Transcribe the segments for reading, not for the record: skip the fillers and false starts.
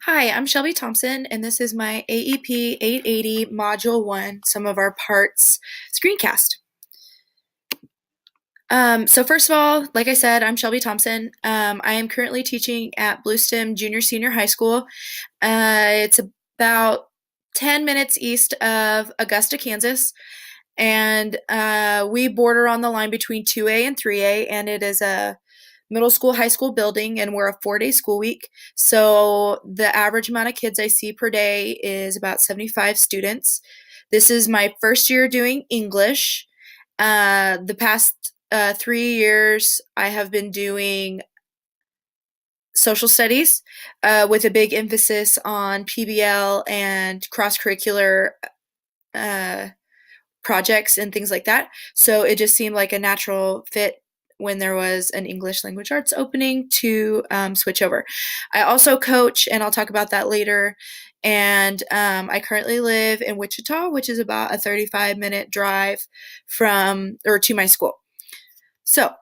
Hi, I'm Shelby Thompson, and this is my AEP 880 Module 1, Some of Our Parts screencast. So first of all, like I said, I'm Shelby Thompson. I am currently teaching at Bluestem Junior Senior High School. It's about 10 minutes east of Augusta, Kansas, and we border on the line between 2A and 3A, and it is a middle school, high school building, and we're a 4-day school week. So the average amount of kids I see per day is about 75 students. This is my first year doing English. The past 3 years, I have been doing social studies with a big emphasis on PBL and cross curricular uh, projects and things like that. So it just seemed like a natural fit when there was an English language arts opening to switch over. I also coach, and I'll talk about that later. And I currently live in Wichita, which is about a 35-minute drive from or to my school. So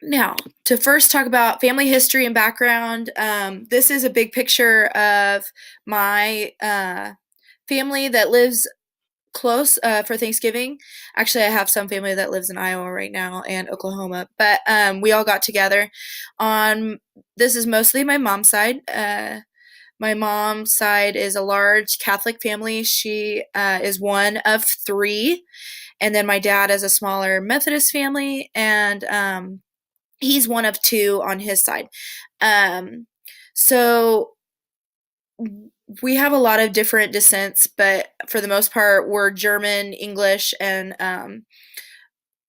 now, to first talk about family history and background, this is a big picture of my family that lives close for Thanksgiving. Actually, I have some family that lives in Iowa right now and Oklahoma, but we all got together on. This is mostly my mom's side. My mom's side is a large Catholic family. She is one of three, and then my dad is a smaller Methodist family, and he's one of two on his side. So we have a lot of different descents, but for the most part, we're German, English, and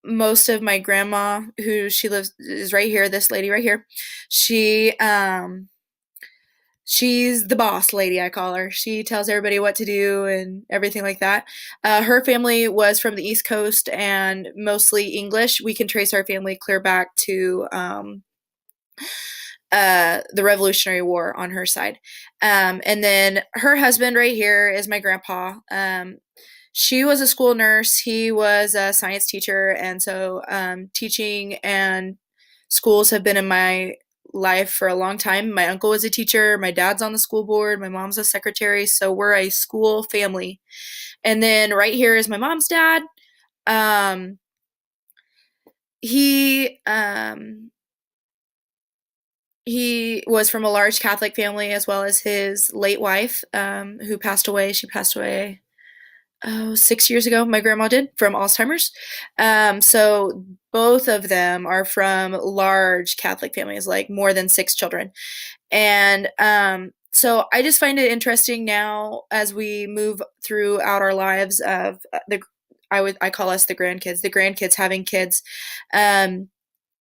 most of my grandma, who she lives is right here. This lady right here, she's the boss lady. I call her. She tells everybody what to do and everything like that. Her family was from the East Coast and mostly English. We can trace our family clear back to the Revolutionary War on her side. And then her husband right here is my grandpa. She was a school nurse. He was a science teacher. And so teaching and schools have been in my life for a long time. My uncle was a teacher. My dad's on the school board. My mom's a secretary. So we're a school family. And then right here is my mom's dad. Um, he he was from a large Catholic family as well as his late wife, who passed away. She passed away 6 years ago. My grandma did from Alzheimer's. So both of them are from large Catholic families, like more than six children. And so I just find it interesting now as we move throughout our lives of I call us the grandkids having kids.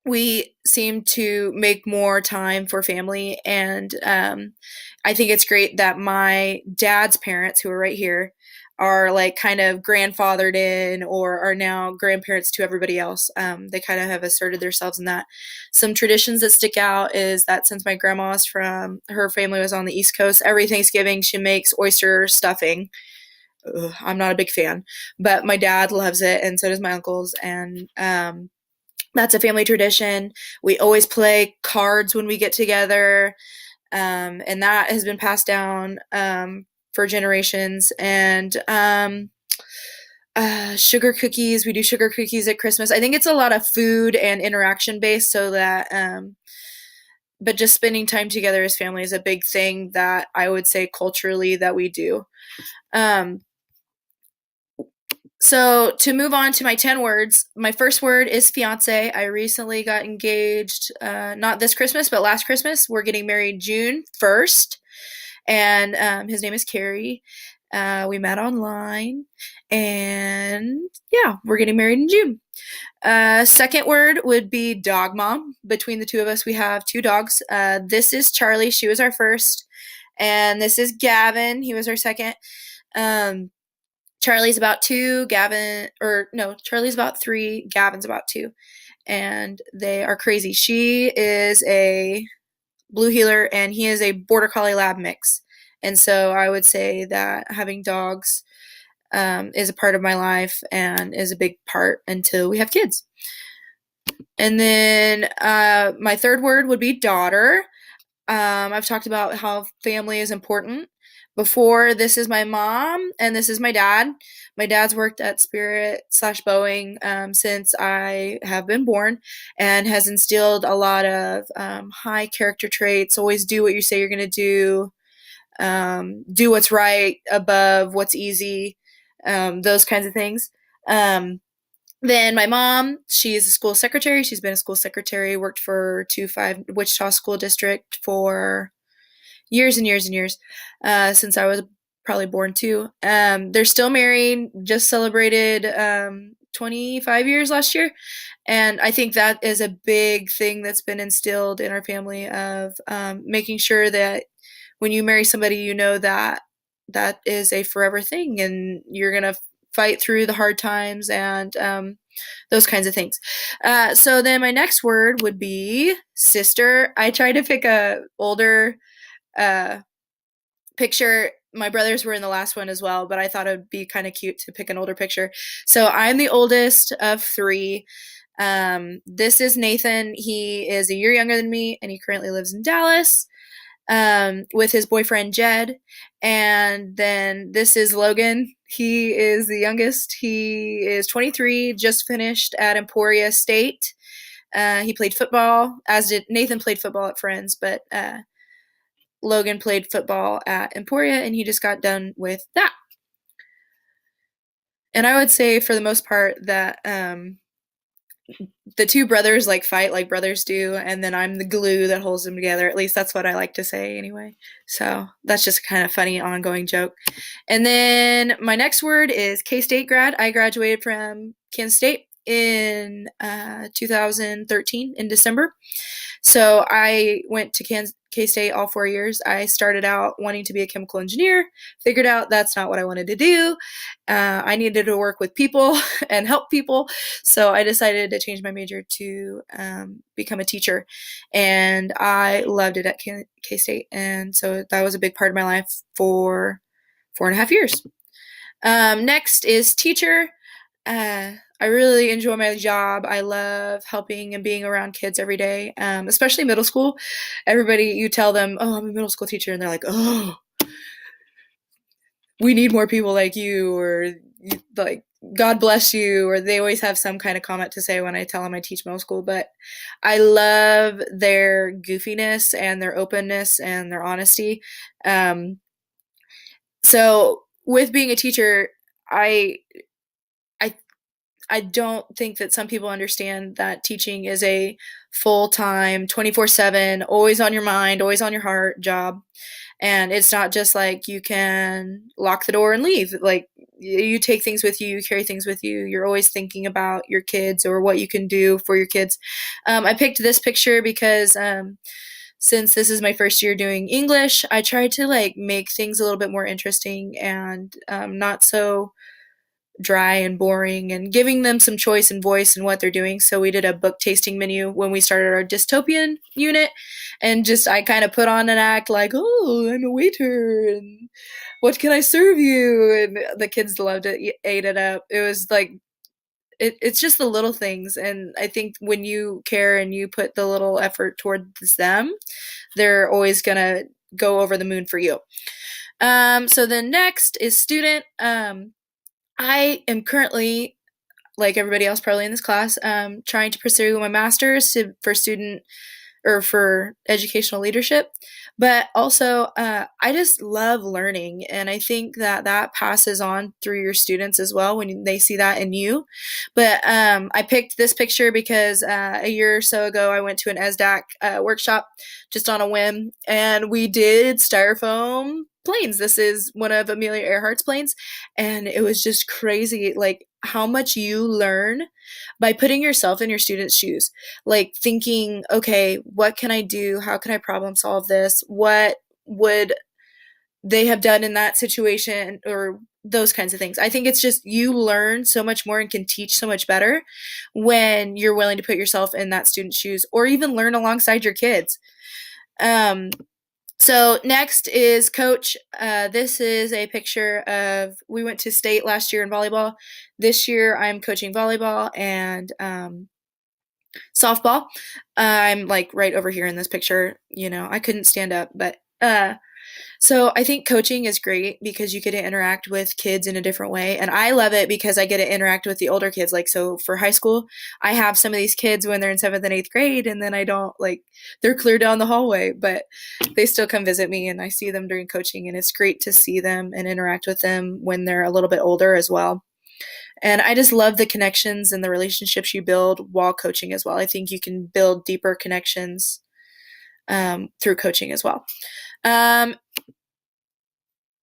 We seem to make more time for family, and I think it's great that my dad's parents, who are right here, are like kind of grandfathered in or are now grandparents to everybody else. They kind of have asserted themselves in that. Some traditions that stick out is that since my grandma's from her family was on the East Coast, every Thanksgiving she makes oyster stuffing. Ugh, I'm not a big fan, but my dad loves it, and so does my uncles. And that's a family tradition. We always play cards when we get together, and that has been passed down for generations. And sugar cookies. We do sugar cookies at Christmas. I think it's a lot of food and interaction based, so that. But just spending time together as family is a big thing that I would say culturally that we do. Um, So to move on to my 10 words, my first word is fiance. I recently got engaged, not this Christmas, but last Christmas. We're getting married June 1st, and his name is Carrie. We met online, and yeah, we're getting married in June. Second word would be dog mom. Between the two of us, we have two dogs. This is Charlie. She was our first, and this is Gavin. He was our second. Um, Charlie's about two, Gavin, or no, Charlie's about three, Gavin's about two, and they are crazy. She is a blue heeler, and he is a border collie lab mix. And so I would say that having dogs is a part of my life and is a big part until we have kids. And then my third word would be daughter. I've talked about how family is important. Before, this is my mom and this is my dad. My dad's worked at Spirit slash Boeing since I have been born and has instilled a lot of high character traits. Always do what you say you're going to do what's right above what's easy, those kinds of things. Then my mom, she's a school secretary. She's been a school secretary, worked for 2-5 Wichita School District for years and years and years, since I was probably born too. They're still married, just celebrated 25 years last year. And I think that is a big thing that's been instilled in our family of making sure that when you marry somebody, you know that that is a forever thing and you're going to fight through the hard times and those kinds of things. So then my next word would be sister. I tried to pick a older uh, picture. My brothers were in the last one as well, but I thought it would be kind of cute to pick an older picture. So I'm the oldest of three. This is Nathan. He is a year younger than me, and he currently lives in Dallas with his boyfriend Jed. And then this is Logan. He is the youngest. He is 23, just finished at Emporia State. He played football, as did Nathan. Played football at Friends, but Logan played football at Emporia, and he just got done with that. And I would say, for the most part, that the two brothers like fight like brothers do, and then I'm the glue that holds them together. At least that's what I like to say, anyway. So that's just a kind of funny ongoing joke. And then my next word is K-State grad. I graduated from Kansas State in 2013 in December. So I went to K-State all 4 years. I started out wanting to be a chemical engineer, figured out that's not what I wanted to do. I needed to work with people and help people. So I decided to change my major to become a teacher. And I loved it at K-State. And so that was a big part of my life for 4.5 years. Next is teacher. I really enjoy my job. I love helping and being around kids every day, especially middle school. Everybody, you tell them, "Oh, I'm a middle school teacher," and they're like, "Oh, we need more people like you," or like, "God bless you," or they always have some kind of comment to say when I tell them I teach middle school. But I love their goofiness and their openness and their honesty. Um, so with being a teacher, I I I don't think that some people understand that teaching is a full time, 24/7, always on your mind, always on your heart job. And it's not just like you can lock the door and leave. Like, you take things with you, you carry things with you. You're always thinking about your kids or what you can do for your kids. I picked this picture because since this is my first year doing English, I tried to like make things a little bit more interesting and not so dry and boring, and giving them some choice and voice in what they're doing. So we did a book tasting menu when we started our dystopian unit, and just I kind of put on an act like, "Oh, I'm a waiter and what can I serve you?" And the kids loved it, ate it up. It was like it's just the little things, and I think when you care and you put the little effort towards them, they're always gonna go over the moon for you. So then next is student. I am currently, like everybody else probably in this class, trying to pursue my master's for student or for educational leadership. But also, I just love learning, and I think that that passes on through your students as well when they see that in you. But I picked this picture because a year or so ago I went to an ESDAC workshop just on a whim, and we did styrofoam planes. This is one of Amelia Earhart's planes, and it was just crazy, like how much you learn by putting yourself in your students' shoes, like thinking, okay, what can I do? How can I problem solve this? What would they have done in that situation, or those kinds of things. I think it's just you learn so much more and can teach so much better when you're willing to put yourself in that student's shoes, or even learn alongside your kids. Um, so next is coach. This is a picture of, we went to state last year in volleyball. This year I'm coaching volleyball, and Softball. I'm like right over here in this picture. You know, I couldn't stand up, but so I think coaching is great because you get to interact with kids in a different way. And I love it because I get to interact with the older kids. Like, so for high school, I have some of these kids when they're in seventh and eighth grade, and then I don't like, they're clear down the hallway, but they still come visit me and I see them during coaching. And it's great to see them and interact with them when they're a little bit older as well. And I just love the connections and the relationships you build while coaching as well. I think you can build deeper connections through coaching as well. Um,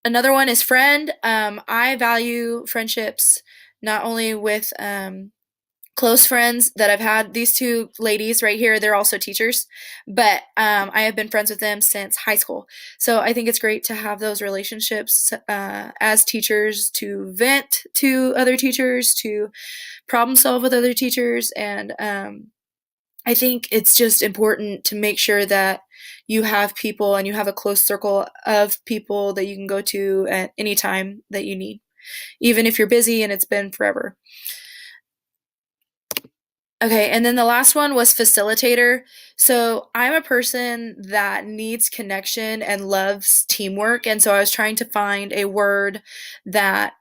Another one is friend. I value friendships not only with close friends that I've had. These two ladies right here, they're also teachers, but I have been friends with them since high school. So I think it's great to have those relationships as teachers, to vent to other teachers, to problem solve with other teachers. And I think it's just important to make sure that you have people and you have a close circle of people that you can go to at any time that you need, even if you're busy and it's been forever. Okay, and then the last one was facilitator. So I'm a person that needs connection and loves teamwork. And so I was trying to find a word that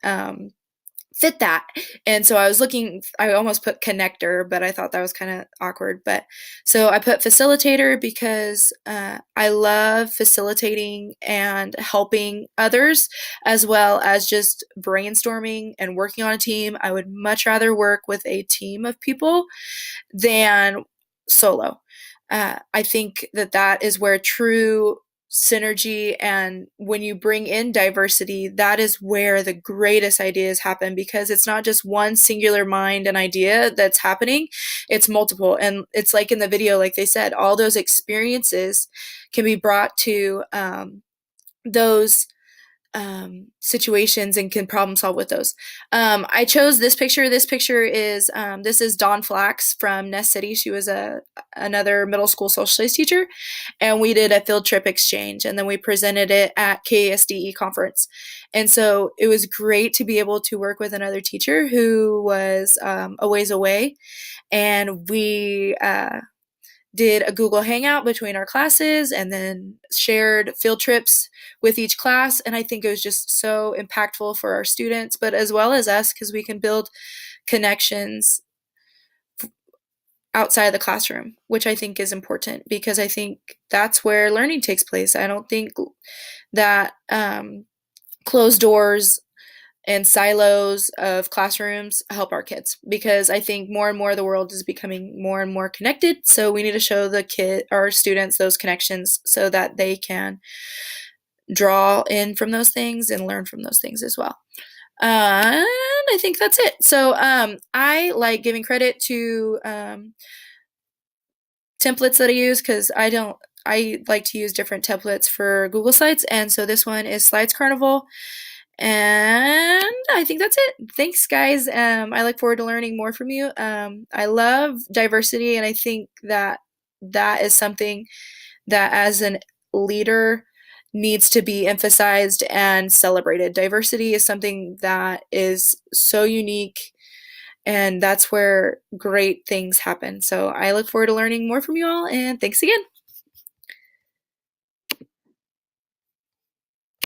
fit that. And so I was looking, I almost put connector, but I thought that was kind of awkward. But so I put facilitator because I love facilitating and helping others as well as just brainstorming and working on a team. I would much rather work with a team of people than solo. I think that that is where true synergy, and when you bring in diversity, that is where the greatest ideas happen, because it's not just one singular mind and idea that's happening, it's multiple. And it's like in the video, like they said, all those experiences can be brought to those situations and can problem solve with those. I chose this picture. This is Dawn Flax from Nest City. She was another middle school social studies teacher, and we did a field trip exchange, and then we presented it at KSDE conference. And so it was great to be able to work with another teacher who was a ways away, and we did a Google Hangout between our classes and then shared field trips with each class. And I think it was just so impactful for our students, but as well as us, because we can build connections outside of the classroom, which I think is important, because I think that's where learning takes place. I don't think that closed doors and silos of classrooms help our kids, because I think more and more the world is becoming more and more connected. So we need to show our students those connections so that they can draw in from those things and learn from those things as well. And I think that's it. So I like giving credit to templates that I use, because I like to use different templates for Google Sites. And so this one is Slides Carnival. And I think that's it. Thanks, guys. I look forward to learning more from you. I love diversity, and I think that that is something that, as a leader, needs to be emphasized and celebrated. Diversity is something that is so unique, and that's where great things happen. So I look forward to learning more from you all, and thanks again.